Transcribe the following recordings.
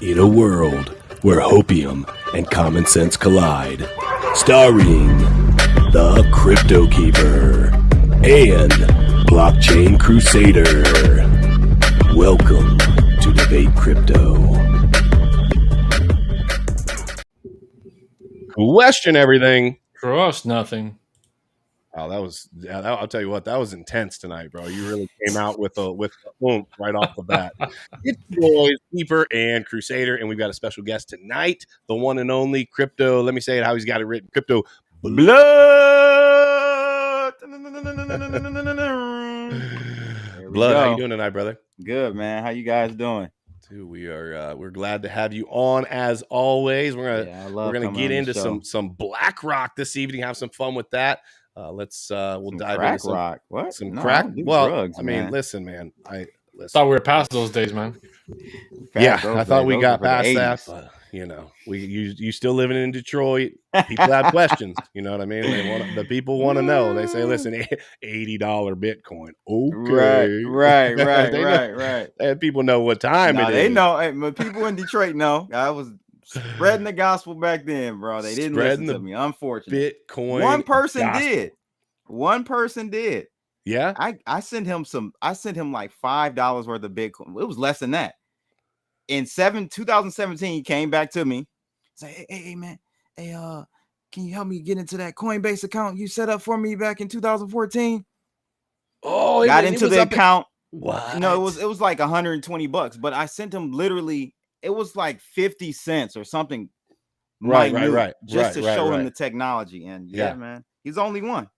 In a world where hopium and common sense collide, starring the CryptoKeeper and BlockchainCrusader. Welcome to Debate Crypto. Question everything. Trust nothing. Oh, I'll tell you what, that was intense tonight, bro. You really came out with a oomph right off the bat. It's boys, Keeper and Crusader, and we've got a special guest tonight, the one and only Crypto. Let me say it how he's got it written. Crypto Blood. Blood, how you doing tonight, brother? Good, man. How you guys doing? Dude, we're glad to have you on as always. We're gonna get into some BlackRock this evening, have some fun with that. We'll dive into some crack. Well, drugs, I mean, listen, man. I thought we were past those days, man. I thought we got past that. But, you know, you still living in Detroit. People have questions. You know what I mean? The people want to know. They say, listen, $80 Bitcoin. Okay, right. And people know what time it is. They know. But people in Detroit know. I was spreading the gospel back then, bro. They didn't listen to me. Unfortunately, Bitcoin. One person did. Yeah. I sent him like $5 worth of Bitcoin. It was less than that. In 2017, he came back to me. Say, hey man, can you help me get into that Coinbase account you set up for me back in 2014? Oh, got into the account. What? No, it was like $120, but I sent him literally. It was like 50 cents or something. Right. Just to show him the technology. And yeah, man, he's the only one.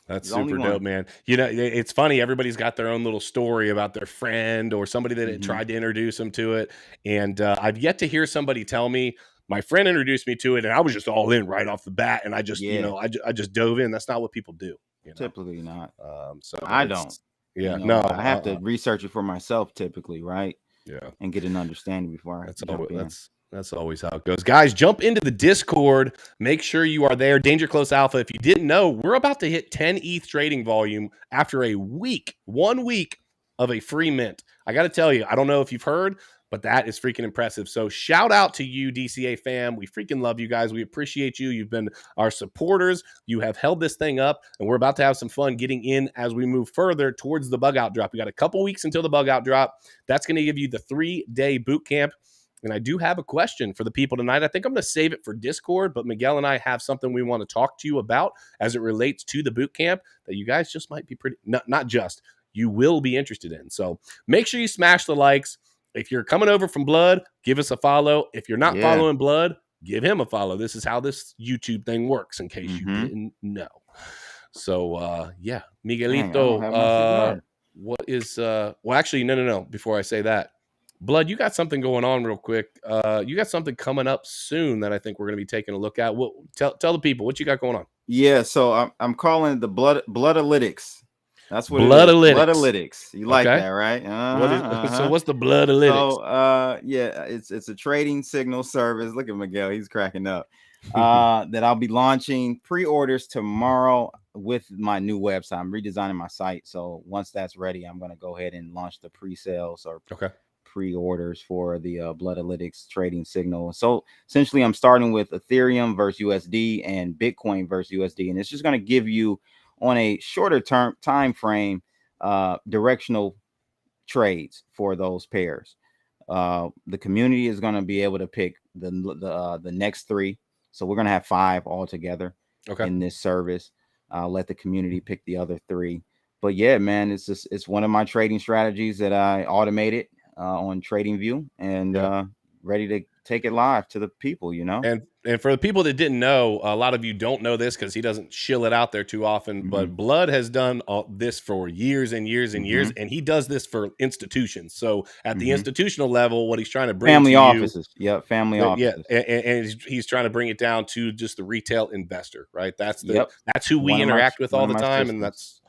That's super dope, man. You know, it's funny. Everybody's got their own little story about their friend or somebody that tried to introduce them to it. And I've yet to hear somebody tell me, my friend introduced me to it and I was just all in right off the bat. And I just, I just dove in. That's not what people do. You know? Typically not. So I don't. Yeah, I have to research it for myself typically, right? Yeah. And get an understanding before That's always how it goes. Guys, jump into the Discord. Make sure you are there. Danger Close Alpha. If you didn't know, we're about to hit 10 ETH trading volume after 1 week of a free mint. I got to tell you, I don't know if you've heard, but that is freaking impressive. So shout out to you, DCA fam. We freaking love you guys. We appreciate you. You've been our supporters. You have held this thing up, and we're about to have some fun getting in as we move further towards the bug out drop. We got a couple weeks until the bug out drop. That's going to give you the 3-day boot camp. And I do have a question for the people tonight. I think I'm going to save it for Discord, but Miguel and I have something we want to talk to you about as it relates to the boot camp that you guys just might be you will be interested in. So make sure you smash the likes. If you're coming over from Blood, give us a follow. If you're not following Blood, give him a follow. This is how this YouTube thing works, in case you didn't know. So, Miguelito, what is, no. Before I say that, Blood, you got something going on real quick. You got something coming up soon that I think we're going to be taking a look at. Tell the people what you got going on. Yeah, so I'm calling it the Bloodalytics. That's what Bloodalytics. You like that, right? So what's the Bloodalytics? So it's a trading signal service. Look at Miguel, he's cracking up. That I'll be launching pre-orders tomorrow with my new website. I'm redesigning my site, so once that's ready, I'm going to go ahead and launch the pre-sales or pre-orders for the Bloodalytics trading signal. So essentially I'm starting with Ethereum versus USD and Bitcoin versus USD, and it's just going to give you on a shorter term time frame directional trades for those pairs. The community is going to be able to pick the next 3, so we're going to have 5 altogether in this service. I'll let the community pick the other 3, but yeah, man, it's one of my trading strategies that I automated on TradingView and ready to take it live to the people, you know. And for the people that didn't know, a lot of you don't know this because he doesn't shill it out there too often, but Blood has done this for years and years and years, and he does this for institutions. So at the institutional level, what he's trying to bring family offices. Family offices. Yeah, and he's trying to bring it down to just the retail investor, right? That's who we interact with all the time, and that's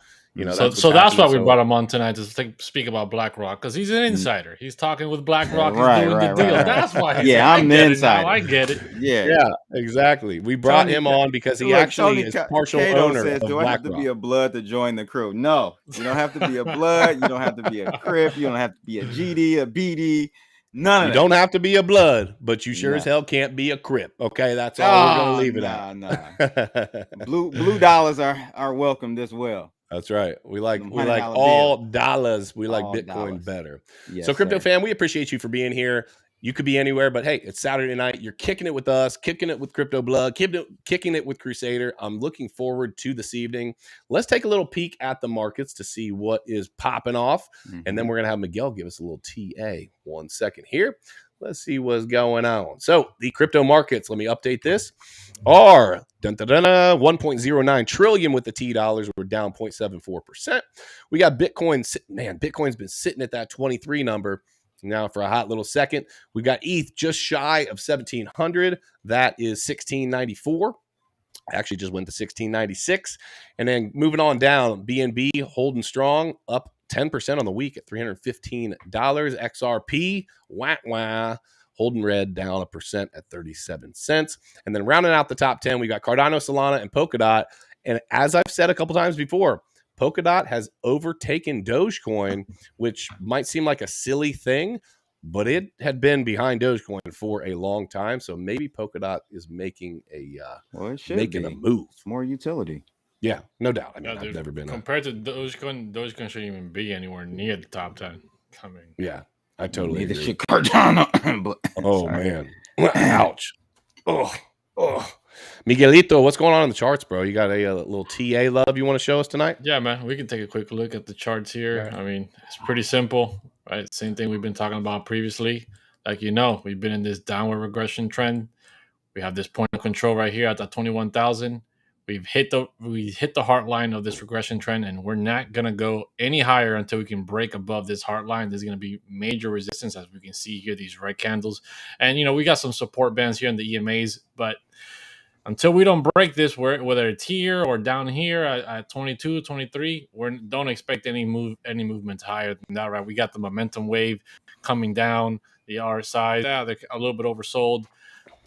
so that's why we brought him on tonight to speak about BlackRock, because he's an insider. He's talking with BlackRock. He's doing the deal. That's why. I'm the insider. I get it. Yeah, exactly. We brought him on because he actually is partial owner of BlackRock. Do I have to be a Blood to join the crew? No, you don't have to be a Blood. You don't have to be a Crip. You don't have to be a GD, a BD. None of You that. don't have to be a blood, but you sure as hell can't be a Crip. Okay, that's all we're gonna leave it at. Blue dollars are welcomed as well. That's right. We like $100 all bills. dollars. We like All Bitcoin dollars. better. Yes, so, Crypto sir. Fan, we appreciate you for being here. You could be anywhere, but hey, it's Saturday night. You're kicking it with us, kicking it with Crypto Blood, kicking it with Crusader. I'm looking forward to this evening. Let's take a little peek at the markets to see what is popping off. And then we're going to have Miguel give us a little TA. 1 second here. Let's see what's going on. So the crypto markets, let me update this, are 1.09 trillion with the T dollars. We're down 0.74%. We got Bitcoin. Man, Bitcoin's been sitting at that 23 number now for a hot little second. We got ETH just shy of 1,700. That is 1,694. Actually just went to 1,696. And then moving on down, BNB holding strong, up 10% on the week at $315. XRP, wah, holding red, down 1% at 37 cents. And then rounding out the top 10, we got Cardano, Solana, and Polkadot. And as I've said a couple times before, Polkadot has overtaken Dogecoin, which might seem like a silly thing, but it had been behind Dogecoin for a long time. So maybe Polkadot is making a move. More utility. Yeah, no doubt. I mean, I've never been compared to Dogecoin shouldn't even be anywhere near the top 10. I mean, yeah, I totally agree. Shit Cardano. But, oh man, ouch. Oh, Miguelito, what's going on in the charts, bro? You got a little TA love you want to show us tonight? Yeah, man. We can take a quick look at the charts here. I mean, it's pretty simple, right? Same thing we've been talking about previously. Like, we've been in this downward regression trend. We have this point of control right here at the 21,000. We hit the heart line of this regression trend, and we're not gonna go any higher until we can break above this heart line. There's gonna be major resistance, as we can see here, these red candles. And we got some support bands here in the EMAs, but until we don't break this, whether it's here or down here at 22, 23, we don't expect any movements higher than that, right? We got the momentum wave coming down, the RSI, they're a little bit oversold.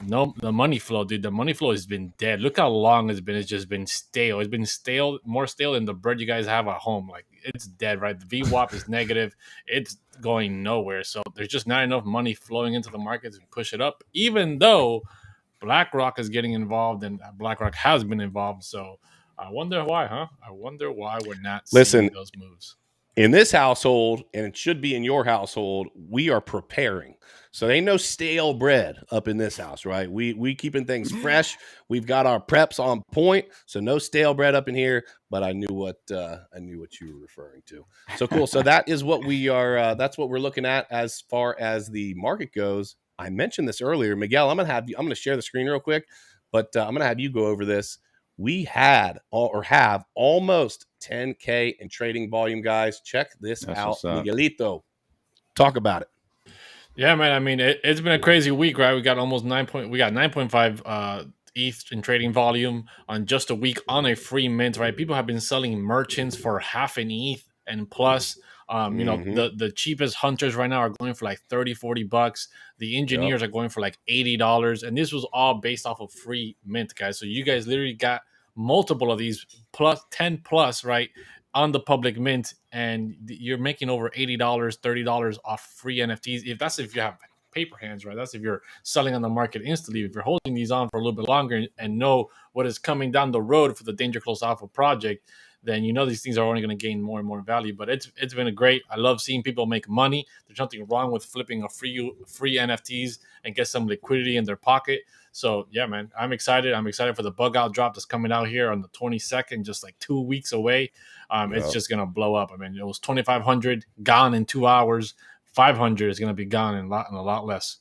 No, the money flow, dude. The money flow has been dead. Look how long it's been. It's just been stale. It's been stale, more stale than the bread you guys have at home. Like, it's dead, right? The VWAP is negative. It's going nowhere. So there's just not enough money flowing into the market to push it up, even though BlackRock is getting involved and BlackRock has been involved. So I wonder why, huh? I wonder why we're not seeing those moves. In this household, and it should be in your household, we are preparing. So there ain't no stale bread up in this house, right? We keeping things fresh. We've got our preps on point, so no stale bread up in here. But I knew what you were referring to. So cool. So that is what we are. That's what we're looking at as far as the market goes. I mentioned this earlier, Miguel. I'm gonna share the screen real quick, but I'm gonna have you go over this. We have almost 10K in trading volume, guys. Check this out, Miguelito. Talk about it. Yeah, man. I mean, it's been a crazy week, right? We got 9.5 ETH in trading volume on just a week on a free mint, right? People have been selling merchants for half an ETH and plus. The cheapest hunters right now are going for like $30-$40. The engineers are going for like $80, and this was all based off of free mint, guys. So you guys literally got multiple of these plus 10 plus, right, on the public mint, and you're making over $80, $30 off free NFTs. If you have paper hands, right? That's if you're selling on the market instantly. If you're holding these on for a little bit longer and know what is coming down the road for the Danger Close Alpha project, then these things are only going to gain more and more value. But it's been a great. I love seeing people make money. There's nothing wrong with flipping a free NFTs and get some liquidity in their pocket. So yeah, man, I'm excited. I'm excited for the bug out drop that's coming out here on the 22nd, just like 2 weeks away. It's just gonna blow up. I mean, it was 2,500 gone in 2 hours. 500 is gonna be gone in a lot less.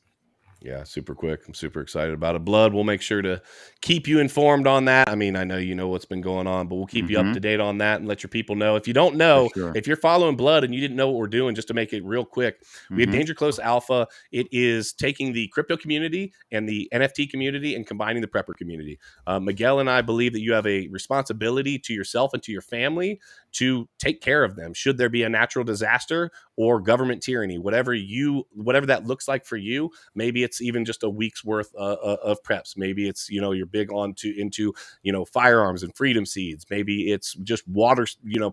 Yeah, super quick. I'm super excited about it. Blood, we'll make sure to keep you informed on that. I mean, I know you know what's been going on, but we'll keep you up to date on that and let your people know. If you don't know, if you're following Blood and you didn't know what we're doing, just to make it real quick, we have Danger Close Alpha. It is taking the crypto community and the NFT community and combining the prepper community. Miguel and I believe that you have a responsibility to yourself and to your family to take care of them. Should there be a natural disaster or government tyranny, whatever that looks like for you, maybe it's even just a week's worth of preps. Maybe it's, you're big into firearms and freedom seeds. Maybe it's just water,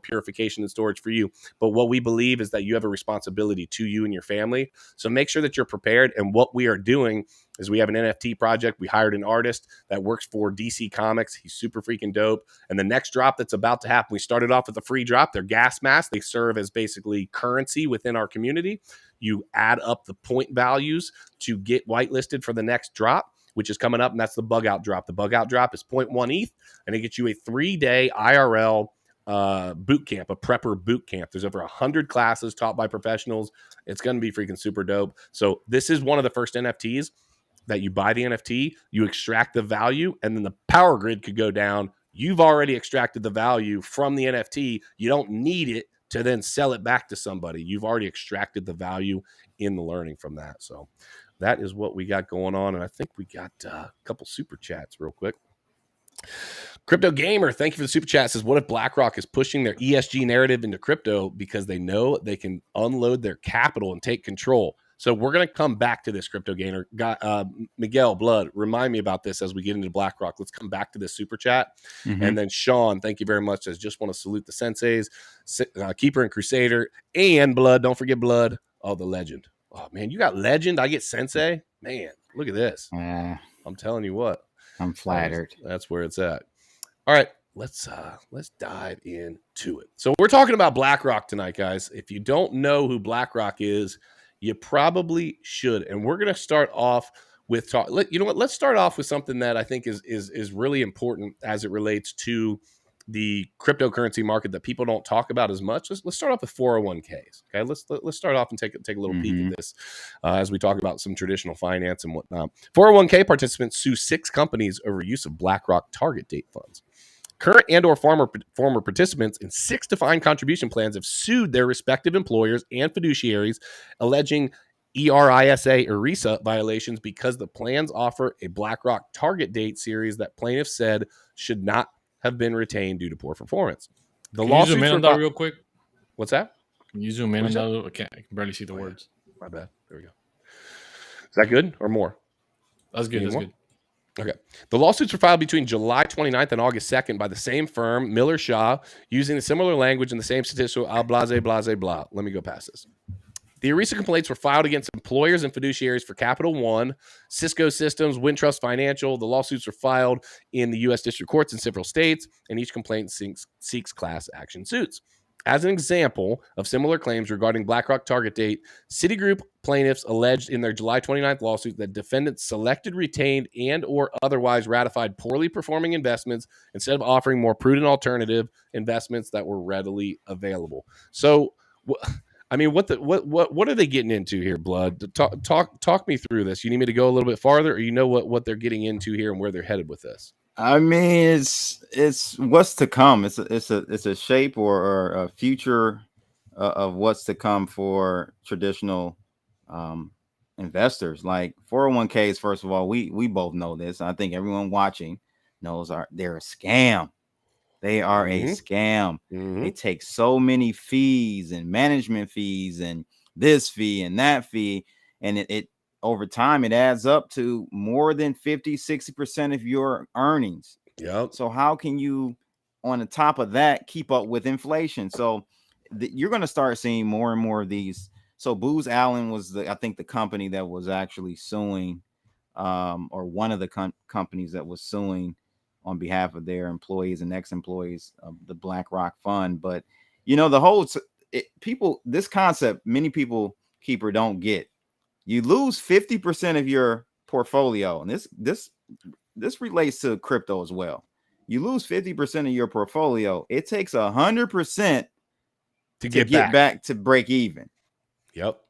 purification and storage for you. But what we believe is that you have a responsibility to you and your family. So make sure that you're prepared. And what we are doing is we have an NFT project. We hired an artist that works for DC Comics. He's super freaking dope. And the next drop that's about to happen, we started off with a free drop. They're gas masks. They serve as basically currency within our community. You add up the point values to get whitelisted for the next drop, which is coming up, and that's the bug out drop. The bug out drop is 0.1 ETH, and it gets you a 3-day IRL boot camp, a prepper boot camp. There's over 100 classes taught by professionals. It's going to be freaking super dope. So this is one of the first NFTs that you buy the NFT, you extract the value, and then the power grid could go down. You've already extracted the value from the NFT. You don't need it to then sell it back to somebody. You've already extracted the value in the learning from that. So that is what we got going on. And I think we got a couple super chats real quick. Crypto Gamer, thank you for the super chat. Says, what if BlackRock is pushing their ESG narrative into crypto because they know they can unload their capital and take control? So we're going to come back to this, Crypto Gamer. Miguel, Blood, remind me about this as we get into BlackRock. Let's come back to this super chat. And then Sean, thank you very much. Says, just want to salute the senseis, Keeper and Crusader, and Blood. Don't forget Blood. Oh, the legend. Oh, man, you got legend. I get sensei. Man, look at this. I'm telling you what. I'm flattered. That's where it's at. All right, let's dive into it. So we're talking about BlackRock tonight, guys. If you don't know who BlackRock is, you probably should. And we're going to start off with let's start off with something that I think is really important as it relates to the cryptocurrency market that people don't talk about as much. Let's start off with 401ks. Okay, let's start off and take a little peek at this as we talk about some traditional finance and whatnot. 401k participants sue 6 companies over use of BlackRock target date funds. Current and or former participants in 6 defined contribution plans have sued their respective employers and fiduciaries, alleging ERISA violations because the plans offer a BlackRock target date series that plaintiffs said should not have been retained due to poor performance. Can you zoom in on that real quick? What's that? Can you zoom in on that? I can barely see the words. My bad. There we go. Is that good or more? That's good. That's good. Okay. The lawsuits were filed between July 29th and August 2nd by the same firm, Miller Shaw, using a similar language and the same statistical blah. Let me go past this. The ERISA complaints were filed against employers and fiduciaries for Capital One, Cisco Systems, Wintrust Financial. The lawsuits were filed in the U.S. district courts in several states, and each complaint seeks class action suits. As an example of similar claims regarding BlackRock target date, Citigroup plaintiffs alleged in their July 29th lawsuit that defendants selected, retained, and or otherwise ratified poorly performing investments instead of offering more prudent alternative investments that were readily available. So, I mean, what are they getting into here, Blood? Talk me through this. You need me to go a little bit farther, or you know what they're getting into here and where they're headed with this? I mean, it's what's to come. It's a shape or a future of what's to come for traditional investors. Like 401ks, first of all, we both know this. I think everyone watching knows they're a scam. They are a scam. They take so many fees and management fees and this fee and that fee, and it over time, it adds up to more than 50-60% of your earnings. Yep. So how can you, on the top of that, keep up with inflation? So you're going to start seeing more and more of these. So Booz Allen was I think the company that was actually suing, or one of the companies that was suing on behalf of their employees and ex-employees of the BlackRock fund. But the whole this concept, many people, Keeper, don't get. You lose 50% of your portfolio, and this relates to crypto as well. You lose 50% of your portfolio. It takes 100% to get back to break even. Yep.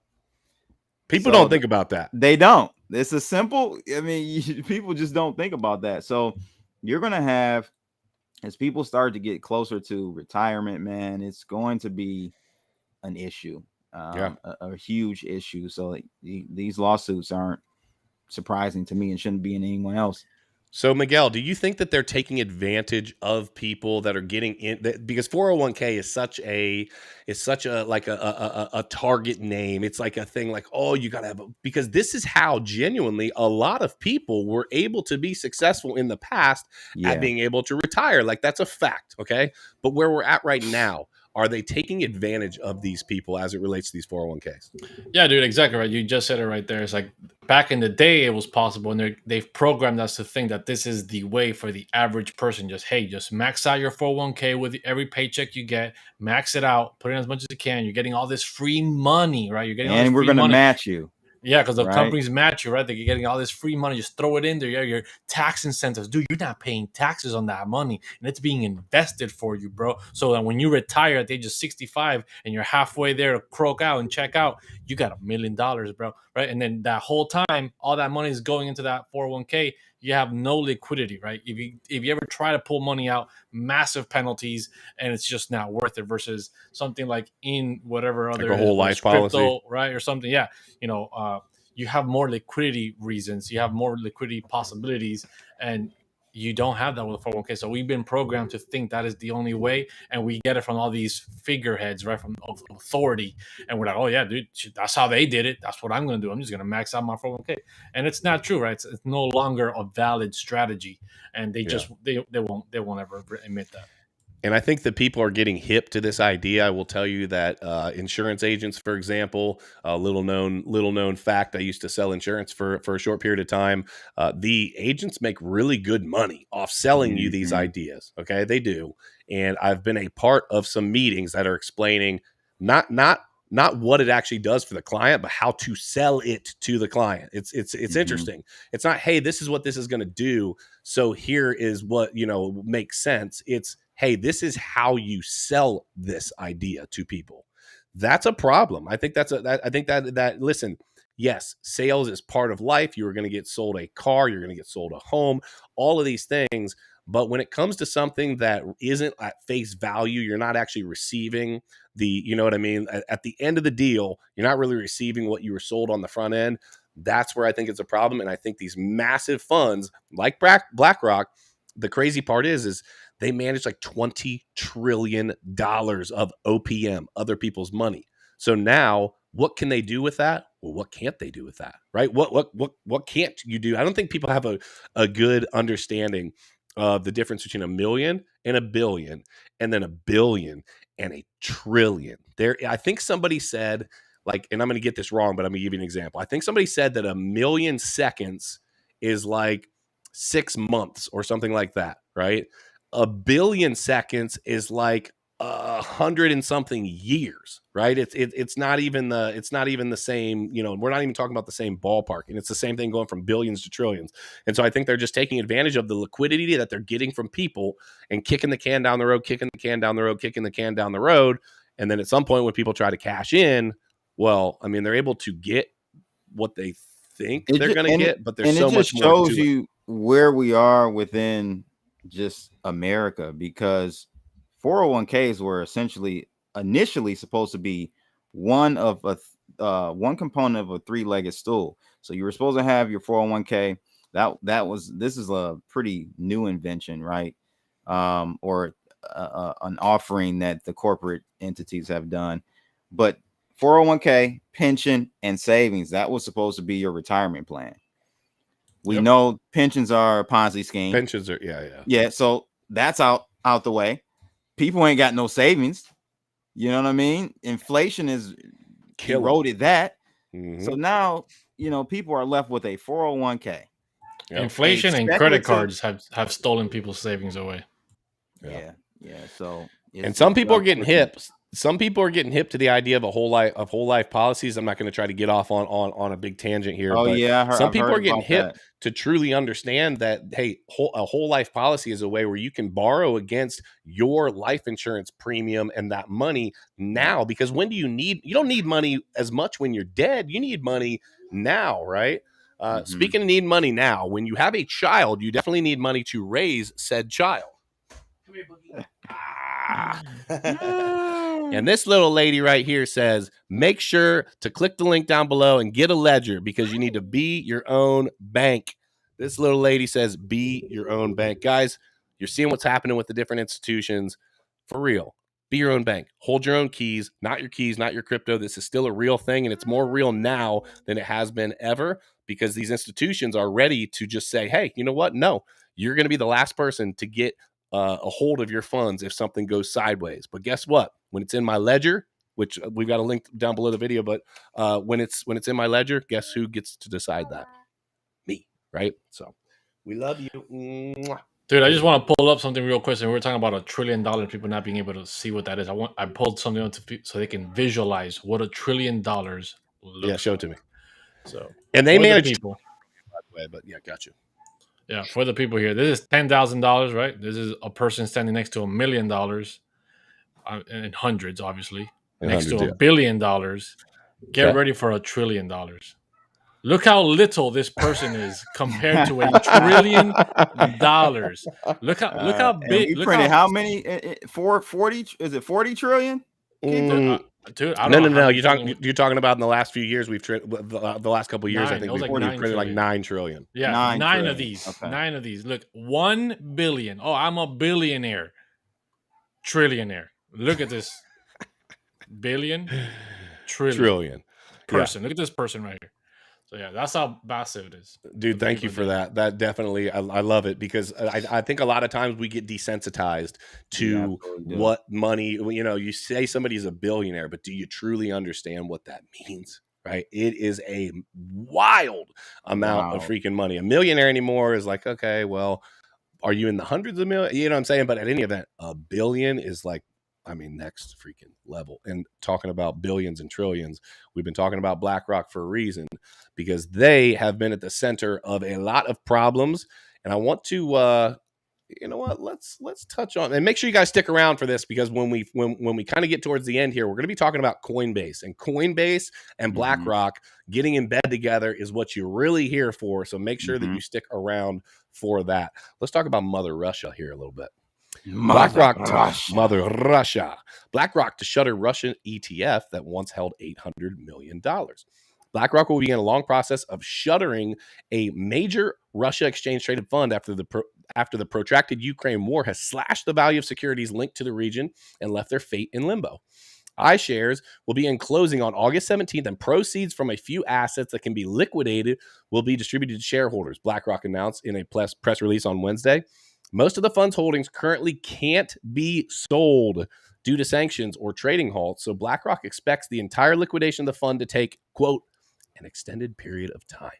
People don't think about that. They don't. It's a simple. I mean, people just don't think about that. So you're gonna have, as people start to get closer to retirement, man, it's going to be an issue. A huge issue. So these lawsuits aren't surprising to me and shouldn't be in anyone else. So Miguel, do you think that they're taking advantage of people that are getting in because 401k is such a like a target name. It's like a thing like, oh, you got to have because this is how genuinely a lot of people were able to be successful in the past at being able to retire. Like that's a fact, okay? But where we're at right now, are they taking advantage of these people as it relates to these 401ks? Yeah, dude, exactly right. You just said it right there. It's like back in the day, it was possible, and they've programmed us to think that this is the way for the average person. Just max out your 401k with every paycheck you get, max it out, put in as much as you can. You're getting all this free money, right? You're getting all this And we're free going to money. match you. Yeah, because the right? companies match you, right? They're getting all this free money. Just throw it in there. Yeah, your tax incentives. Dude, you're not paying taxes on that money. And it's being invested for you, bro. So that when you retire at the age of 65 and you're halfway there to croak out and check out, you got $1 million, bro. Right? And then that whole time, all that money is going into that 401k. You have no liquidity, right? If you ever try to pull money out, massive penalties, and it's just not worth it versus something like in whatever other like a whole life policy, right? Or something. Yeah. You have more liquidity reasons, you have more liquidity possibilities, and you don't have that with 401k. So we've been programmed to think that is the only way, and we get it from all these figureheads, right, from authority, and we're like, oh yeah, dude, that's how they did it, that's what I'm going to do, I'm just going to max out my 401k. And it's not true, right? It's no longer a valid strategy, and they just they won't ever admit that. And I think that people are getting hip to this idea. I will tell you that insurance agents, for example, a little known fact, I used to sell insurance for a short period of time. The agents make really good money off selling you these ideas. Okay, they do. And I've been a part of some meetings that are explaining not what it actually does for the client, but how to sell it to the client. It's interesting. It's not, hey, this is what this is going to do, so here is what makes sense. It's, hey, this is how you sell this idea to people. That's a problem. I think that listen, yes, sales is part of life. You are going to get sold a car, you're going to get sold a home, all of these things. But when it comes to something that isn't at face value, you're not actually receiving you know what I mean? At the end of the deal, you're not really receiving what you were sold on the front end. That's where I think it's a problem. And I think these massive funds like BlackRock, the crazy part is they manage like $20 trillion of OPM, other people's money. So now what can they do with that? Well, what can't they do with that? Right? What can't you do? I don't think people have a good understanding of the difference between $1 million and $1 billion, and then $1 billion and $1 trillion. I think somebody said, like, and I'm going to get this wrong, but I'm going to give you an example. I think somebody said that 1 million seconds is like 6 months or something like that, right? 1 billion seconds is like 100 and something years, right? It's not even the same, we're not even talking about the same ballpark, and it's the same thing going from billions to trillions. And so I think they're just taking advantage of the liquidity that they're getting from people and kicking the can down the road, and then at some point when people try to cash in, well, I mean, they're able to get what they think they're going to get, but there's so much more. It just shows you where we are within just America, because 401ks were initially supposed to be one component of a three-legged stool. So you were supposed to have your 401k. This is a pretty new invention, right? Or an offering that the corporate entities have done. But 401k, pension, and savings, that was supposed to be your retirement plan. We know pensions are a Ponzi scheme. Pensions are, yeah. So that's out the way. People ain't got no savings. You know what I mean? Inflation is eroded that. So now, people are left with a 401k. Inflation and credit cards have stolen people's savings away. Yeah. So, and some people are getting hip. Some people are getting hip to the idea of whole life policies. I'm not going to try to get off on a big tangent here. Some people are getting hip to truly understand that, hey, a whole life policy is a way where you can borrow against your life insurance premium and that money now. Because you don't need money as much when you're dead. You need money now, right? Speaking of need money now, when you have a child, you definitely need money to raise said child. Come here, Boogie. And this little lady right here says, make sure to click the link down below and get a ledger, because you need to be your own bank. This little lady says, be your own bank. Guys, you're seeing what's happening with the different institutions. For real. Be your own bank. Hold your own keys, not your crypto. This is still a real thing, and it's more real now than it has been ever, because these institutions are ready to just say, hey, you know what? No, you're going to be the last person to get a hold of your funds if something goes sideways. But guess what? When it's in my ledger, which we've got a link down below the video, but when it's in my ledger, guess who gets to decide that? Me, right? So we love you. Mwah. Dude, I just want to pull up something real quick. And we're talking about $1 trillion, people not being able to see what that is. I pulled something up so they can visualize what $1 trillion looks. Yeah, show it to me. So, and they manage people, by the way, but yeah, got you. Yeah, for the people here, this is $10,000, right? This is a person standing next to $1 million, in hundreds, obviously, next to $1 billion. Get ready for $1 trillion. Look how little this person is compared to $1 trillion. Look how big. We printed how many? 40? Is it 40 trillion? Dude, I don't know. No. You're talking about in the last few years. We've the last couple of years. I think we've printed like 9 trillion. Yeah, 9 of these. Okay. 9 of these. Look, 1 billion. Oh, I'm a billionaire. Trillionaire. Look at this. Billion. Trillion. Person. Yeah. Look at this person right here. So yeah, that's how massive it is. Dude, thank you for that. That definitely, I love it, because I think a lot of times we get desensitized to what money, you say somebody's a billionaire, but do you truly understand what that means? Right? It is a wild amount of freaking money. A millionaire anymore is like, okay, well, are you in the hundreds of millions? You know what I'm saying? But at any event, $1 billion is like, next freaking level. And talking about billions and trillions, we've been talking about BlackRock for a reason, because they have been at the center of a lot of problems. And I want to, let's touch on, and make sure you guys stick around for this, because when we kind of get towards the end here, we're going to be talking about Coinbase and BlackRock getting in bed together is what you're really here for. So make sure that you stick around for that. Let's talk about Mother Russia here a little bit. BlackRock to shutter Russian ETF that once held $800 million. BlackRock will begin a long process of shuttering a major Russia exchange-traded fund after the protracted Ukraine war has slashed the value of securities linked to the region and left their fate in limbo. iShares will be in closing on August 17th, and proceeds from a few assets that can be liquidated will be distributed to shareholders, BlackRock announced in a press release on Wednesday. Most of the fund's holdings currently can't be sold due to sanctions or trading halts, so BlackRock expects the entire liquidation of the fund to take, quote, an extended period of time.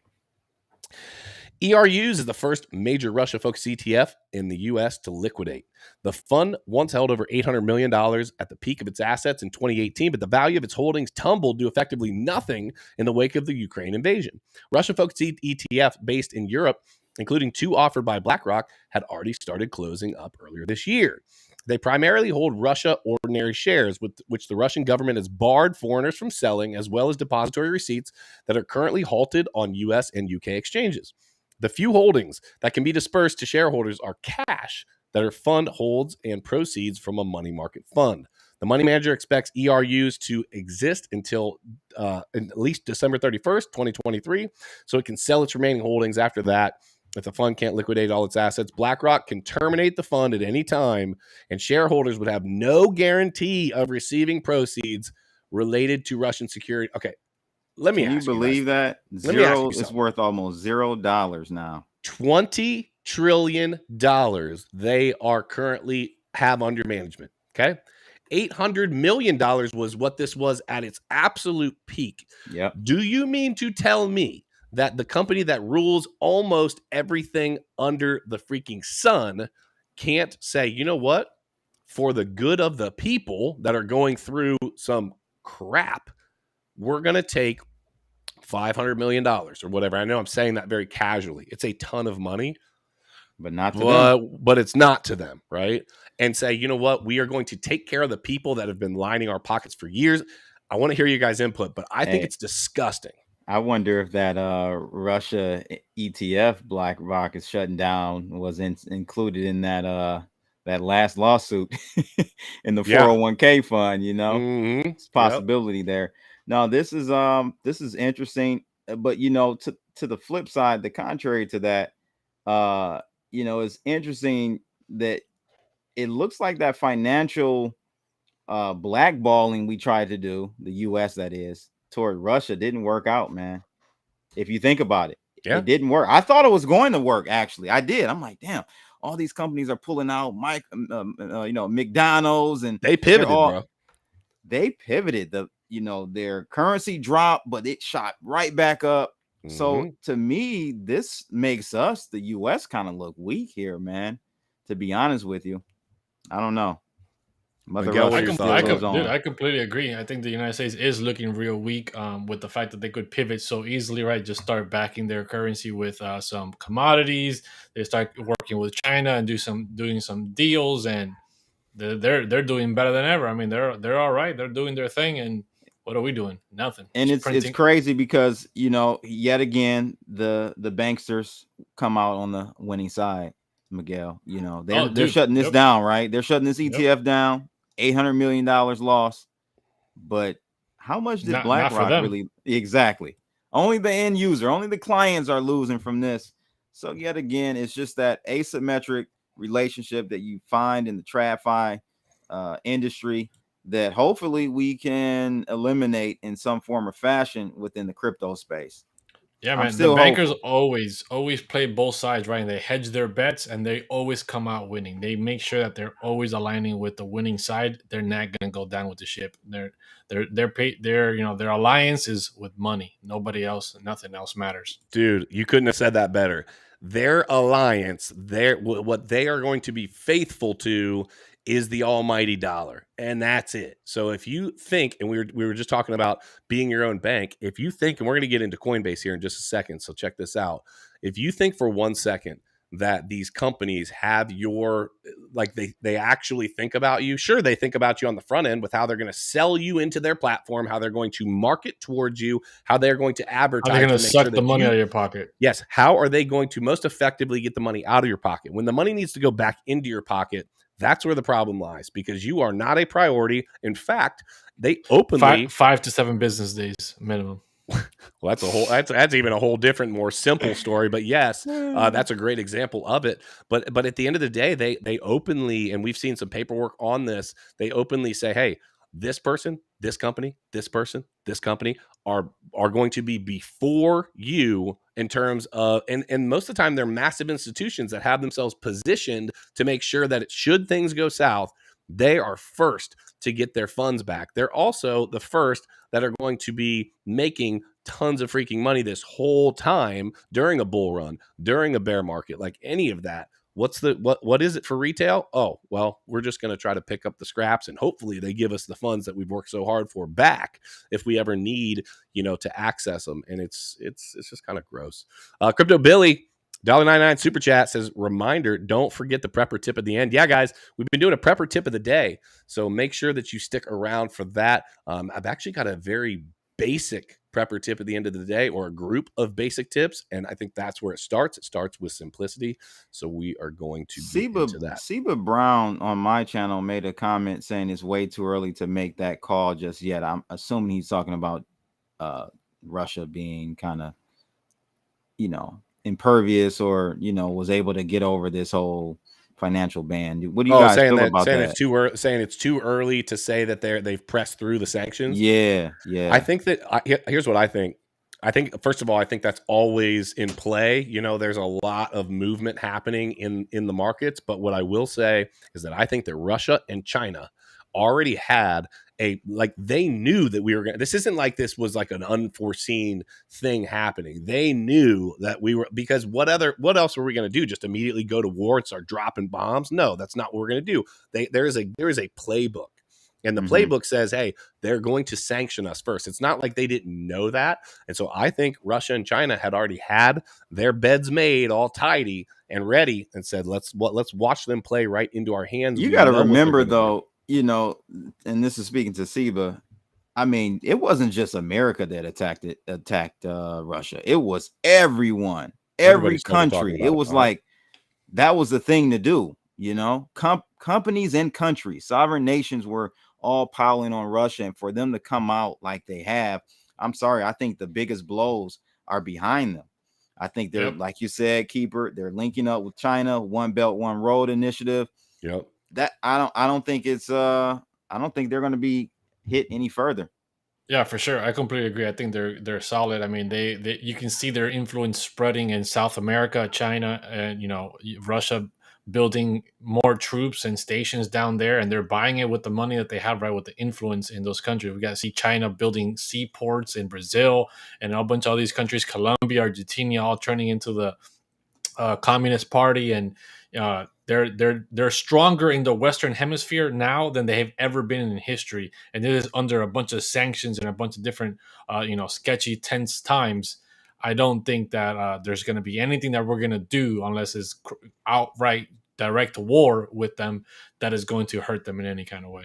ERUs is the first major Russia-focused ETF in the U.S. to liquidate. The fund once held over $800 million at the peak of its assets in 2018, but the value of its holdings tumbled to effectively nothing in the wake of the Ukraine invasion. Russia-focused ETF based in Europe, including 2 offered by BlackRock, had already started closing up earlier this year. They primarily hold Russia ordinary shares, which the Russian government has barred foreigners from selling, as well as depository receipts that are currently halted on U.S. and U.K. exchanges. The few holdings that can be dispersed to shareholders are cash that our fund holds and proceeds from a money market fund. The money manager expects ERUs to exist until at least December 31st, 2023, so it can sell its remaining holdings after that. If the fund can't liquidate all its assets, BlackRock can terminate the fund at any time, and shareholders would have no guarantee of receiving proceeds related to Russian security. Okay, let me ask you. Can you believe that? Zero is worth almost $0 now. $20 trillion they are currently have under management. Okay. $800 million was what this was at its absolute peak. Yep. Do you mean to tell me that the company that rules almost everything under the freaking sun can't say, you know what, for the good of the people that are going through some crap, we're going to take $500 million or whatever. I know I'm saying that very casually. It's a ton of money, but not to them. But it's not to them, right? And say, you know what, we are going to take care of the people that have been lining our pockets for years. I want to hear you guys' input, but I think it's disgusting. I wonder if that Russia ETF BlackRock is shutting down was included in that last lawsuit in the 401k fund. It's a possibility there. No, this is interesting, but to the flip side, the contrary to that, It's interesting that it looks like that financial blackballing we tried to do, the US that is, toward Russia didn't work out, man. If you think about it, Yeah. it didn't work. I thought it was going to work, actually. I did. I'm like, damn, all these companies are pulling out McDonald's, and They pivoted, bro. They pivoted. Their currency dropped, but it shot right back up. So to me, this makes us, the US, kind of look weak here, man. To be honest with you, I don't know. Miguel, what are your thoughts? Dude, I completely agree. I think the United States is looking real weak with the fact that they could pivot so easily, right? Just start backing their currency with some commodities. They start working with China and doing some deals, and they're doing better than ever. I mean, they're all right. They're doing their thing, and what are we doing? Nothing. And it's crazy because yet again the banksters come out on the winning side, Miguel. They're shutting this down, right? They're shutting this ETF down. $800 million loss. But how much did BlackRock really? Exactly. Only the end user, only the clients are losing from this. So yet again, it's just that asymmetric relationship that you find in the TradFi industry that hopefully we can eliminate in some form or fashion within the crypto space. Yeah, man. The bankers always play both sides, right? And they hedge their bets, and they always come out winning. They make sure that they're always aligning with the winning side. They're not going to go down with the ship. Their alliance is with money. Nobody else, nothing else matters. Dude, you couldn't have said that better. Their alliance, what they are going to be faithful to is the almighty dollar, and that's it. So if you think, and we were just talking about being your own bank, if you think, and we're going to get into Coinbase here in just a second, so check this out. If you think for 1 second that these companies have your, like they actually think about you, sure, they think about you on the front end with how they're going to sell you into their platform, how they're going to market towards you, how they're going to advertise. How they're going to suck the money out of your pocket. Yes. How are they going to most effectively get the money out of your pocket? When the money needs to go back into your pocket, that's where the problem lies, because you are not a priority. In fact, they openly 5 to 7 business days minimum. Well, that's even a whole different, more simple story. But yes, that's a great example of it. But at the end of the day, they openly, and we've seen some paperwork on this, they openly say, hey, this person, this company, this person, this company are going to be before you in terms of, and most of the time they're massive institutions that have themselves positioned to make sure that should things go south, they are first to get their funds back. They're also the first that are going to be making tons of freaking money this whole time during a bull run, during a bear market, like any of that. What is it for retail? Oh, well, we're just going to try to pick up the scraps, and hopefully they give us the funds that we've worked so hard for back if we ever need, to access them. And it's just kind of gross. Crypto Billy, $1.99 super chat says, reminder, don't forget the prepper tip at the end. Yeah, guys, we've been doing a prepper tip of the day, so make sure that you stick around for that. I've actually got a very basic prepper tip at the end of the day, or a group of basic tips, and I think that's where it starts. It starts with simplicity, so we are going to get into that. Seba Brown on my channel made a comment saying it's way too early to make that call just yet. I'm assuming he's talking about Russia being kind of, impervious, or was able to get over this whole financial ban. What do you guys feel about that? Saying it's too early to say that they've pressed through the sanctions. Yeah. I think that here's what I think. I think, first of all, I think that's always in play. There's a lot of movement happening in the markets, but what I will say is that I think that Russia and China already had they knew that we were going. This isn't like this was like an unforeseen thing happening. They knew that we were, because what else were we going to do? Just immediately go to war and start dropping bombs? No, that's not what we're going to do. There is a playbook, and the playbook says, hey, they're going to sanction us first. It's not like they didn't know that. And so I think Russia and China had already had their beds made all tidy and ready, and said, let's watch them play right into our hands. You got to remember though, and this is speaking to Seba, I mean, it wasn't just America that attacked Russia. It was everyone, every country. It was like, that was the thing to do, companies and countries, sovereign nations were all piling on Russia, and for them to come out like they have, I'm sorry, I think the biggest blows are behind them. I think they're, Yep. like you said, Keeper, they're linking up with China, One Belt, One Road initiative. Yep. That I don't think I don't think they're going to be hit any further. Yeah, for sure. I completely agree. I think they're solid. I mean, they you can see their influence spreading in South America, China, and Russia building more troops and stations down there, and they're buying it with the money that they have, right, with the influence in those countries. We got to see China building seaports in Brazil and a bunch of all these countries, Colombia, Argentina, all turning into the Communist Party, and they're stronger in the Western Hemisphere now than they have ever been in history, and this is under a bunch of sanctions and a bunch of different sketchy, tense times. I don't think that there's going to be anything that we're going to do unless it's outright direct war with them that is going to hurt them in any kind of way.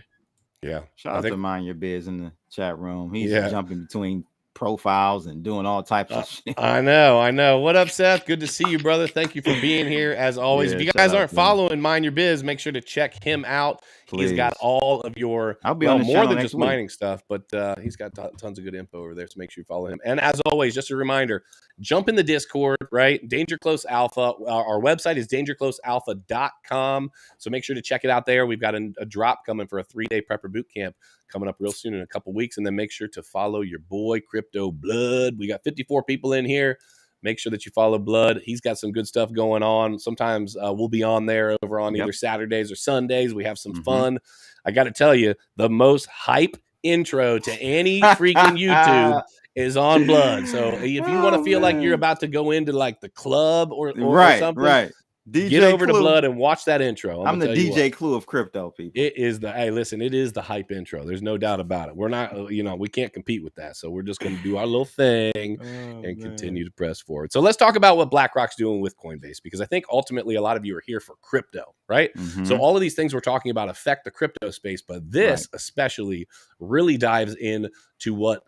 Yeah. Shout out to Mind Your Biz in the chat room. He's jumping between profiles and doing all types of shit. I know. What up, Seth? Good to see you, brother. Thank you for being here as always. If you guys aren't following Mind Your Biz, make sure to check him out. Please. He's got all of your I'll be on more than just mining stuff, but he's got tons of good info over there. So make sure you follow him. And as always, just a reminder, jump in the Discord, right? Danger Close Alpha. Our website is dangerclosealpha.com. So make sure to check it out there. We've got a drop coming for a 3-day prepper boot camp coming up real soon in a couple weeks. And then make sure to follow your boy Crypto Blood. We got 54 people in here. Make sure that you follow Blood. He's got some good stuff going on. Sometimes we'll be on there over on either Saturdays or Sundays. We have some fun. I got to tell you, the most hype intro to any freaking YouTube is on Blood. So if you want to feel like you're about to go into like the club or something, right. DJ get over Clue. to Blood and watch that intro. I'm the DJ Clue of crypto, people. It is it is the hype intro. There's no doubt about it. We're not, we can't compete with that. So we're just going to do our little thing and continue to press forward. So let's talk about what BlackRock's doing with Coinbase, because I think ultimately a lot of you are here for crypto, right? So all of these things we're talking about affect the crypto space, but this especially really dives into what,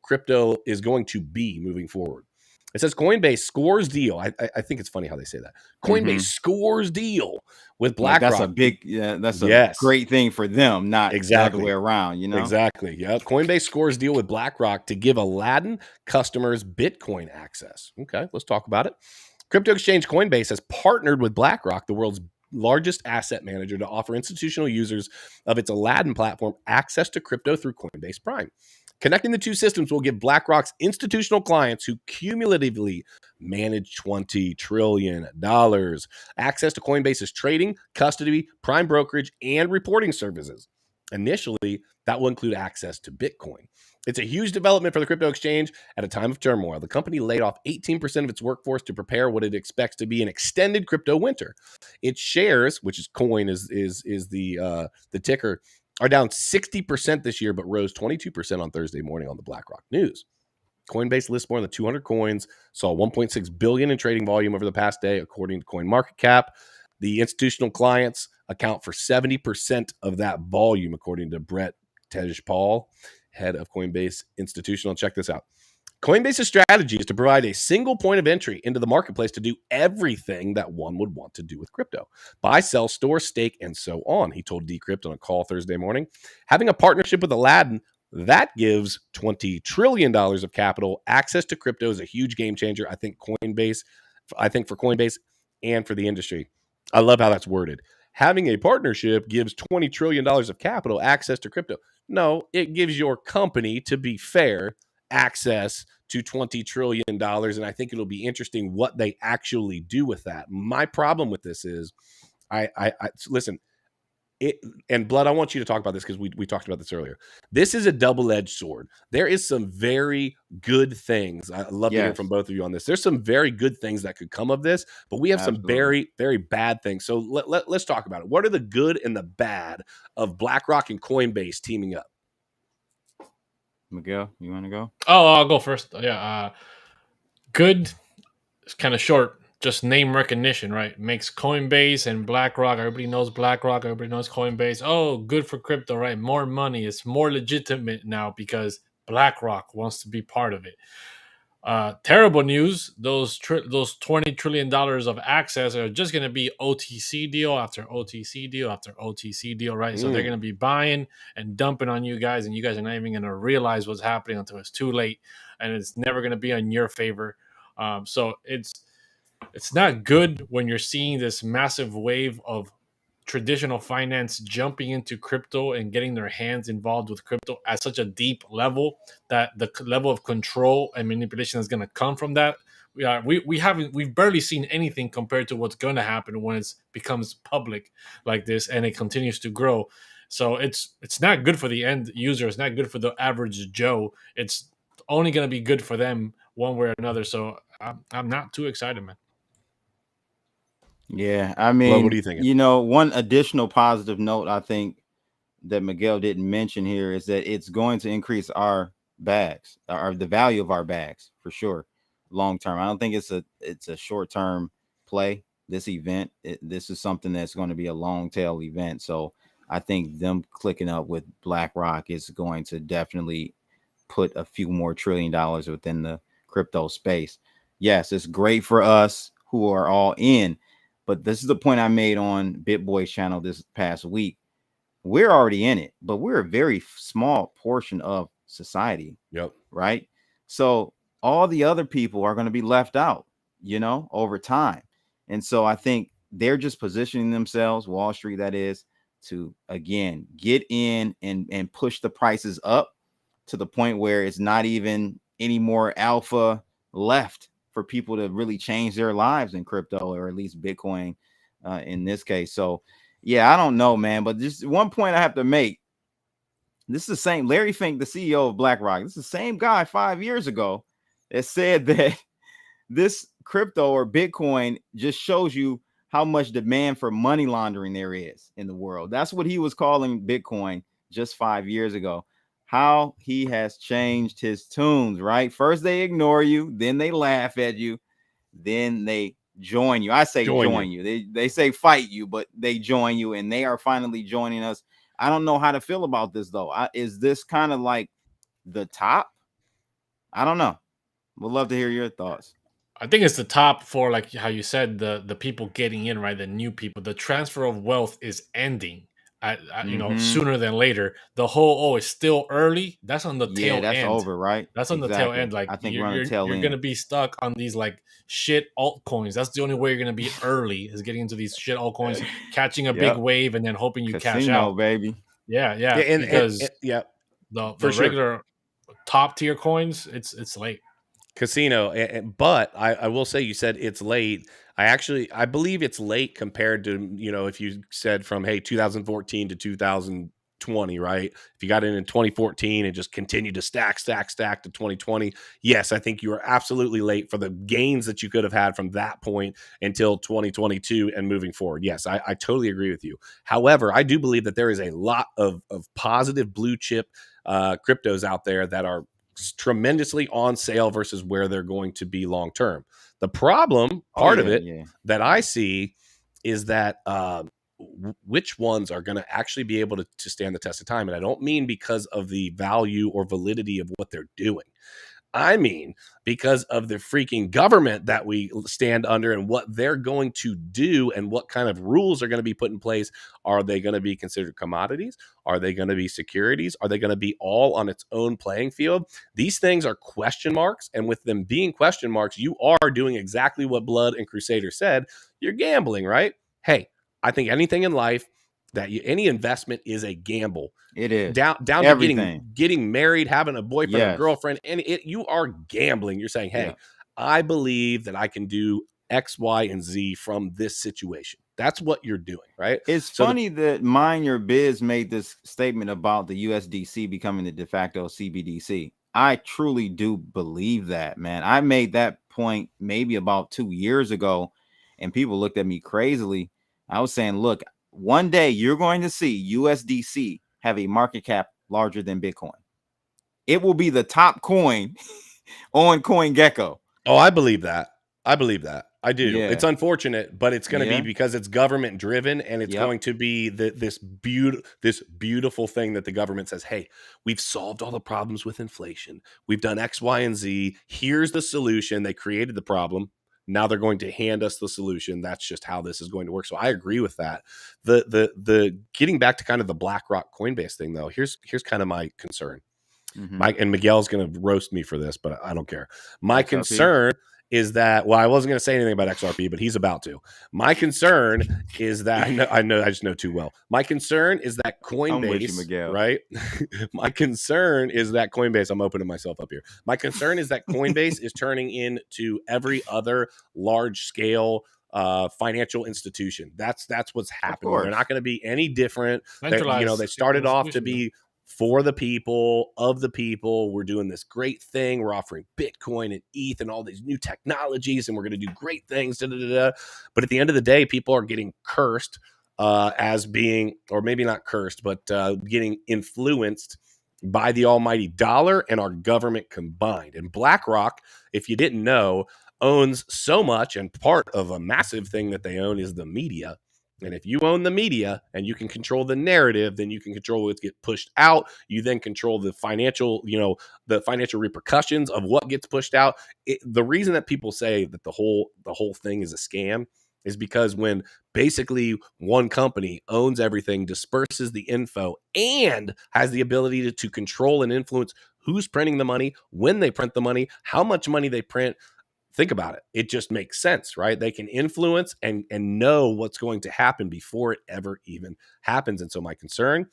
crypto is going to be moving forward. It says Coinbase scores deal. I think it's funny how they say that. Coinbase scores deal with BlackRock. That's a big, that's a great thing for them, not the other way around, Exactly. Yeah. Coinbase scores deal with BlackRock to give Aladdin customers Bitcoin access. Okay, let's talk about it. Crypto exchange Coinbase has partnered with BlackRock, the world's largest asset manager, to offer institutional users of its Aladdin platform access to crypto through Coinbase Prime. Connecting the two systems will give BlackRock's institutional clients, who cumulatively manage $20 trillion, access to Coinbase's trading, custody, prime brokerage, and reporting services. Initially, that will include access to Bitcoin. It's a huge development for the crypto exchange at a time of turmoil. The company laid off 18% of its workforce to prepare what it expects to be an extended crypto winter. Its shares, which is coin is the ticker, are down 60% this year, but rose 22% on Thursday morning on the BlackRock News. Coinbase lists more than 200 coins, saw $1.6 billion in trading volume over the past day, according to CoinMarketCap. The institutional clients account for 70% of that volume, according to Brett Tejpaul, head of Coinbase Institutional. Check this out. Coinbase's strategy is to provide a single point of entry into the marketplace to do everything that one would want to do with crypto: buy, sell, store, stake, and so on, he told Decrypt on a call Thursday morning. Having a partnership with Aladdin that gives $20 trillion of capital access to crypto is a huge game changer. I think for Coinbase and for the industry. I love how that's worded. Having a partnership gives $20 trillion of capital access to crypto. No, it gives your company, to be fair, access to $20 trillion. And I think it'll be interesting what they actually do with that. My problem with this is, listen, and Blood, I want you to talk about this because we talked about this earlier. This is a double-edged sword. There is some very good things. I love hearing from both of you on this. There's some very good things that could come of this, but we have some very, very bad things. So let's talk about it. What are the good and the bad of BlackRock and Coinbase teaming up? Miguel, you want to go? Oh, I'll go first. Yeah. Good. It's kind of short. Just name recognition, right? Makes Coinbase and BlackRock. Everybody knows BlackRock. Everybody knows Coinbase. Oh, good for crypto, right? More money. It's more legitimate now because BlackRock wants to be part of it. Terrible news. Those $20 trillion of access are just going to be OTC deal after OTC deal after OTC deal, right? So they're going to be buying and dumping on you guys, and you guys are not even going to realize what's happening until it's too late, and it's never going to be in your favor. So it's not good when you're seeing this massive wave of traditional finance jumping into crypto and getting their hands involved with crypto at such a deep level that the level of control and manipulation is going to come from that. We've barely seen anything compared to what's going to happen when it becomes public like this and it continues to grow. So it's not good for the end user. It's not good for the average Joe. It's only going to be good for them one way or another. So I'm not too excited, man. Yeah, I Well, mean, what do you think? one additional positive note I think that Miguel didn't mention here is that it's going to increase our bags, or the value of our bags for sure, long term. I don't think it's a short term play. This event, this is something that's going to be a long tail event. So I think them clicking up with BlackRock is going to definitely put a few more $1 trillion within the crypto space. Yes, it's great for us who are all in. But this is the point I made on BitBoy's channel this past week. We're already in it, but we're a very small portion of society. Yep. Right. So all the other people are going to be left out, over time. And so I think they're just positioning themselves, Wall Street, that is, to, again, get in and push the prices up to the point where it's not even any more alpha left for people to really change their lives in crypto, or at least Bitcoin in this case. So, yeah, I don't know, man. But just one point I have to make. This is the same Larry Fink, the CEO of BlackRock. This is the same guy 5 years ago that said that this crypto or Bitcoin just shows you how much demand for money laundering there is in the world. That's what he was calling Bitcoin just 5 years ago. How he has changed his tunes, right? First they ignore you, then they laugh at you, then they join you. I say join you. They say fight you, but they join you, and they are finally joining us. I don't know how to feel about this though. Is this kind of like the top? I don't know. Would love to hear your thoughts. I think it's the top for, like how you said, the people getting in, right? The new people. The transfer of wealth is ending. Sooner than later. The whole it's still early. That's on the tail end. Yeah, that's over, right? That's on the tail end. Like, I think you're gonna be stuck on these like shit altcoins. That's the only way you're gonna be early, is getting into these shit altcoins, catching a big wave, and then hoping you cash out, baby. Yeah, because the regular top tier coins, it's late. Casino, but I will say, you said it's late. I believe it's late compared to, if you said from 2014 to 2020, right? If you got in 2014 and just continued to stack to 2020, yes, I think you are absolutely late for the gains that you could have had from that point until 2022 and moving forward. Yes, I totally agree with you. However, I do believe that there is a lot of positive blue chip cryptos out there that are tremendously on sale versus where they're going to be long term. The problem, part of it that I see, is that which ones are going to actually be able to stand the test of time. And I don't mean because of the value or validity of what they're doing. I mean, because of the freaking government that we stand under and what they're going to do and what kind of rules are going to be put in place. Are they going to be considered commodities? Are they going to be securities? Are they going to be all on its own playing field? These things are question marks. And with them being question marks, you are doing exactly what Blood and Crusader said. You're gambling, right? Hey, I think anything in life, any investment is a gamble. It is down to getting married, having a boyfriend or girlfriend, and you are gambling. You're saying, hey, I believe that I can do X, Y, and Z from this situation. That's what you're doing, right? It's funny that Mind Your Biz made this statement about the USDC becoming the de facto CBDC. I truly do believe that, man. I made that point maybe about 2 years ago, and people looked at me crazily. I was saying, look, one day you're going to see USDC have a market cap larger than Bitcoin. It will be the top coin on CoinGecko. Oh, I believe that. I do. Yeah. It's unfortunate, but it's going to be because it's government driven, and it's going to be this beautiful thing that the government says, hey, we've solved all the problems with inflation. We've done X, Y, and Z. Here's the solution. They created the problem. Now they're going to hand us the solution. That's just how this is going to work. So I agree with that. The getting back to kind of the BlackRock Coinbase thing, though, here's kind of my concern. Mike and Miguel's going to roast me for this, but I don't care. My concern is that, well, I wasn't going to say anything about XRP, but he's about to. My concern is that I just know too well. My concern is that I'm with you, Coinbase, Miguel. right? My concern is that Coinbase, I'm opening myself up here. My concern is that Coinbase is turning into every other large scale financial institution. That's what's happening. They're not going to be any different. They started off to be for the people, of the people. We're doing this great thing. We're offering Bitcoin and ETH and all these new technologies, and we're going to do great things. But at the end of the day, people are getting cursed as being, or maybe not cursed, but getting influenced by the almighty dollar and our government combined. And BlackRock, if you didn't know, owns so much, and part of a massive thing that they own is the media. And if you own the media and you can control the narrative, then you can control what gets pushed out. You then control the financial, the financial repercussions of what gets pushed out. The reason that people say that the whole thing is a scam is because when basically one company owns everything, disperses the info, and has the ability to control and influence who's printing the money, when they print the money, how much money they print. Think about it. It just makes sense, right? They can influence and know what's going to happen before it ever even happens. And so my concern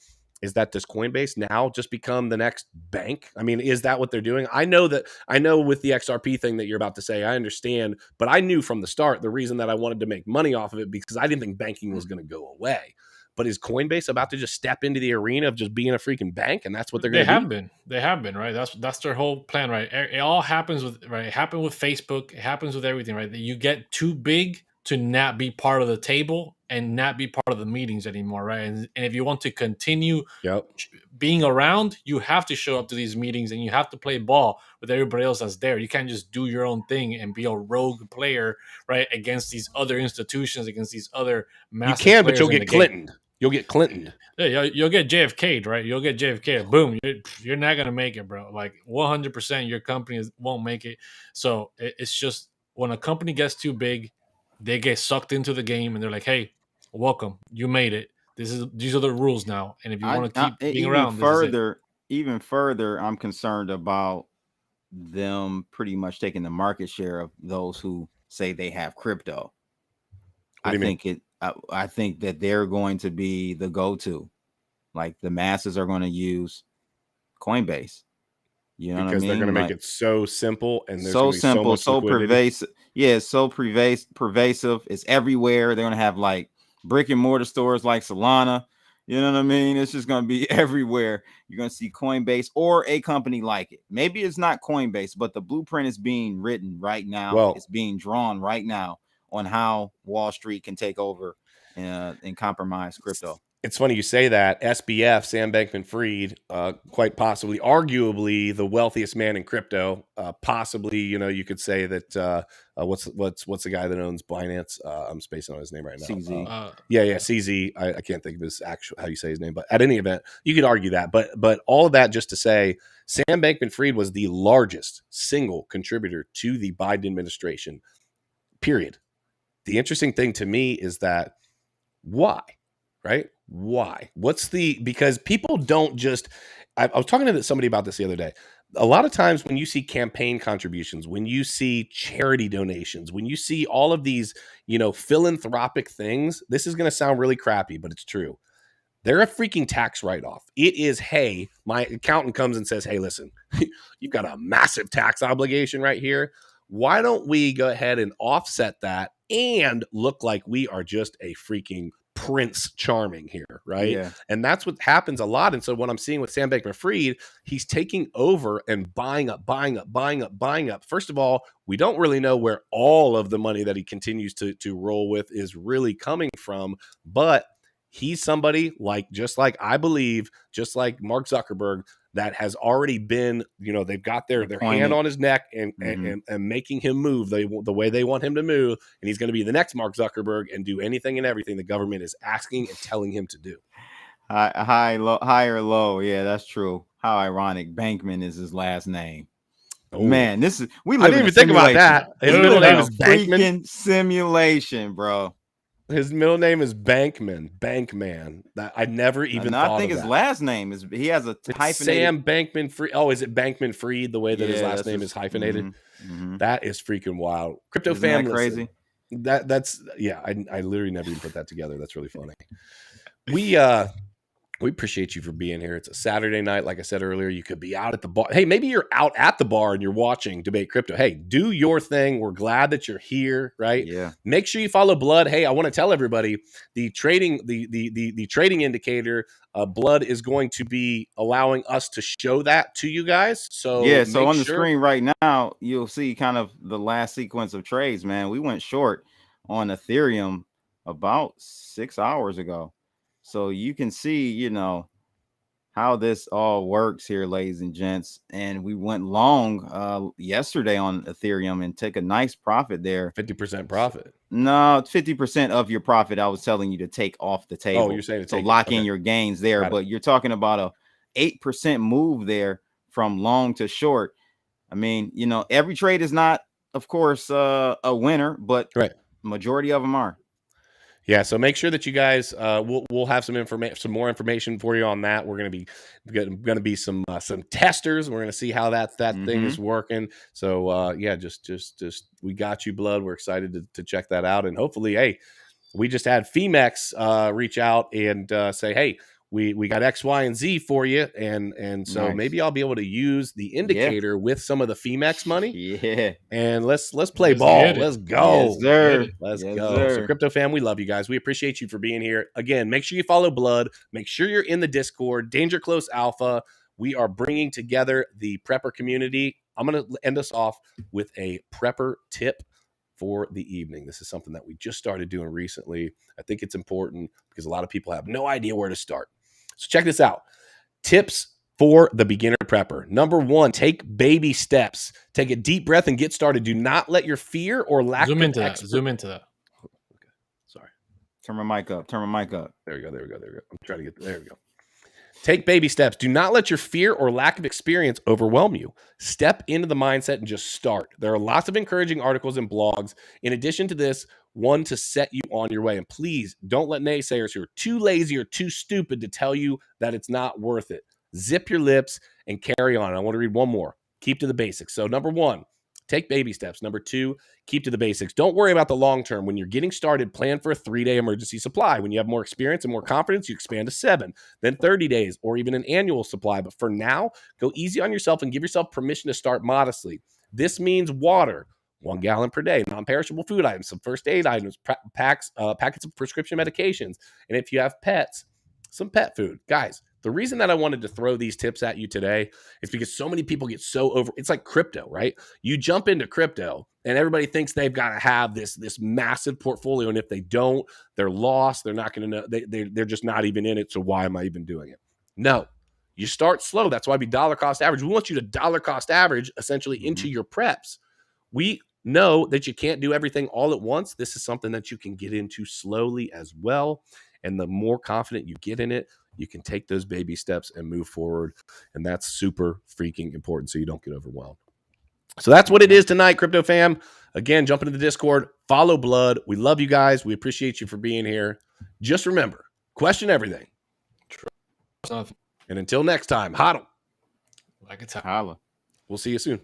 is that does Coinbase now just become the next bank? I mean, is that what they're doing? I know with the XRP thing that you're about to say, I understand, but I knew from the start the reason that I wanted to make money off of it because I didn't think banking was going to go away. But is Coinbase about to just step into the arena of just being a freaking bank, and that's what they're going to do? They have been, right? That's their whole plan, right? It all happens with, right? It happened with Facebook. It happens with everything, right? That you get too big to not be part of the table and not be part of the meetings anymore, right? And if you want to continue being around, you have to show up to these meetings and you have to play ball with everybody else that's there. You can't just do your own thing and be a rogue player, right? Against these other institutions, against these other massive You can, but you'll get Clinton. You'll get Clinton. Yeah, you'll get JFK'd, right? You'll get JFK. Boom. You're not going to make it, bro. Like 100% your company won't make it. So it's just when a company gets too big, they get sucked into the game and they're like, hey, welcome. You made it. These are the rules now. And if you want to keep being around, even further, I'm concerned about them pretty much taking the market share of those who say they have crypto. I think that they're going to be the go-to. Like the masses are going to use Coinbase. You know, because what I mean? They're going to make it so simple and there's so simple, so pervasive. Yeah, it's so pervasive. It's everywhere. They're going to have like brick and mortar stores like Solana. You know what I mean? It's just going to be everywhere. You're going to see Coinbase or a company like it. Maybe it's not Coinbase, but the blueprint is being written right now. Well, it's being drawn right now on how Wall Street can take over and compromise crypto. It's funny you say that. SBF, Sam Bankman-Fried, quite possibly, arguably the wealthiest man in crypto. Possibly, you could say that. What's the guy that owns Binance? I'm spacing on his name right now. CZ. CZ. I can't think of his actual how you say his name, but at any event, you could argue that. But all of that just to say, Sam Bankman-Fried was the largest single contributor to the Biden administration. Period. The interesting thing to me is that why, right? Why? Because people don't just, I was talking to somebody about this the other day. A lot of times when you see campaign contributions, when you see charity donations, when you see all of these, philanthropic things, this is going to sound really crappy, but it's true. They're a freaking tax write-off. It is, hey, my accountant comes and says, hey, listen, you've got a massive tax obligation right here. Why don't we go ahead and offset that and look like we are just a freaking Prince Charming here, right? Yeah. And that's what happens a lot. And so what I'm seeing with Sam Bankman-Fried, he's taking over and buying up. First of all, we don't really know where all of the money that he continues to roll with is really coming from, but he's somebody just like Mark Zuckerberg, that has already been, they've got their hand on his neck and making him move the way they want him to move. And he's going to be the next Mark Zuckerberg and do anything and everything the government is asking and telling him to do. High or low. Yeah, that's true. How ironic. Bankman is his last name. Oh. Man, I didn't even think about that. His middle name is Bankman. Simulation, bro. His middle name is Bankman. That I never even No, thought I think of his that. last name is, he has a It's hyphenated. Sam Bankman Fried. Oh, is it Bankman Fried? The way that his Yeah, last that's name his- is hyphenated. mhm. That is freaking wild. Crypto Isn't that fam, crazy? listen, that's yeah. I literally never even put that together. That's really funny. We appreciate you for being here. It's a Saturday night. Like I said earlier, you could be out at the bar. Hey, maybe you're out at the bar and you're watching Debate Crypto. Hey, do your thing. We're glad that you're here, right? Yeah. Make sure you follow Blood. Hey, I want to tell everybody the trading, the trading indicator, Blood is going to be allowing us to show that to you guys. So Yeah, so make on the sure. screen right now, you'll see kind of the last sequence of trades, man. We went short on Ethereum about 6 hours ago. So you can see, you know, how this all works here, ladies and gents. And we went long yesterday on Ethereum and took a nice profit there. 50% profit. No, 50% of your profit I was telling you to take off the table. Oh, you're saying to so take it. lock in Okay. your gains there. Got it. But you're talking about a 8% move there from long to short. I mean, you know, every trade is not, of course, a winner, but Right. majority of them are. Yeah, so make sure that you guys we'll have some more information for you on that. We're going to be some testers. We're going to see how that thing is working. So yeah, just we got you, Blood. We're excited to check that out, and hopefully, hey, we just had Femex reach out and say, hey, we got X, Y, and Z for you, and so Nice. maybe I'll be able to use the indicator with some of the Femex money. Yeah. And let's play Let's ball. get it. Let's go. Yes, sir. Let's Yes, go. sir. So Crypto fam, we love you guys. We appreciate you for being here. Again, make sure you follow Blood. Make sure you're in the Discord, Danger Close Alpha. We are bringing together the prepper community. I'm going to end us off with a prepper tip for the evening. This is something that we just started doing recently. I think it's important because a lot of people have no idea where to start. So check this out. Tips for the beginner prepper. Number 1, take baby steps. Take a deep breath and get started. Do not let your fear or lack Zoom of into that. Zoom into that. Okay. Sorry. Turn my mic up. Turn my mic up. There we go. I'm trying to get there. We go. Take baby steps. Do not let your fear or lack of experience overwhelm you. Step into the mindset and just start. There are lots of encouraging articles and blogs. In addition to this, one to set you on your way. And please don't let naysayers who are too lazy or too stupid to tell you that it's not worth it. Zip your lips and carry on. I want to read one more. Keep to the basics. So number 1, take baby steps. Number 2, keep to the basics. Don't worry about the long term. When you're getting started, plan for a 3-day emergency supply. When you have more experience and more confidence, you expand to 7, then 30 days, or even an annual supply. But for now, go easy on yourself and give yourself permission to start modestly. This means water, 1 gallon per day, non-perishable food items, some first aid items, packets of prescription medications, and if you have pets, some pet food. Guys, the reason that I wanted to throw these tips at you today is because so many people get so over. It's like crypto, right? You jump into crypto and everybody thinks they've got to have this massive portfolio. And if they don't, they're lost. They're not going to know. They're just not even in it. So why am I even doing it? No, you start slow. That's why we dollar cost average. We want you to dollar cost average essentially into your preps. We know that you can't do everything all at once. This is something that you can get into slowly as well. And the more confident you get in it, you can take those baby steps and move forward. And that's super freaking important so you don't get overwhelmed. So that's what it is tonight, Crypto fam. Again, jump into the Discord, follow Blood. We love you guys. We appreciate you for being here. Just remember, question everything. Nothing. And until next time, hodl. Like it's Holla. We'll see you soon.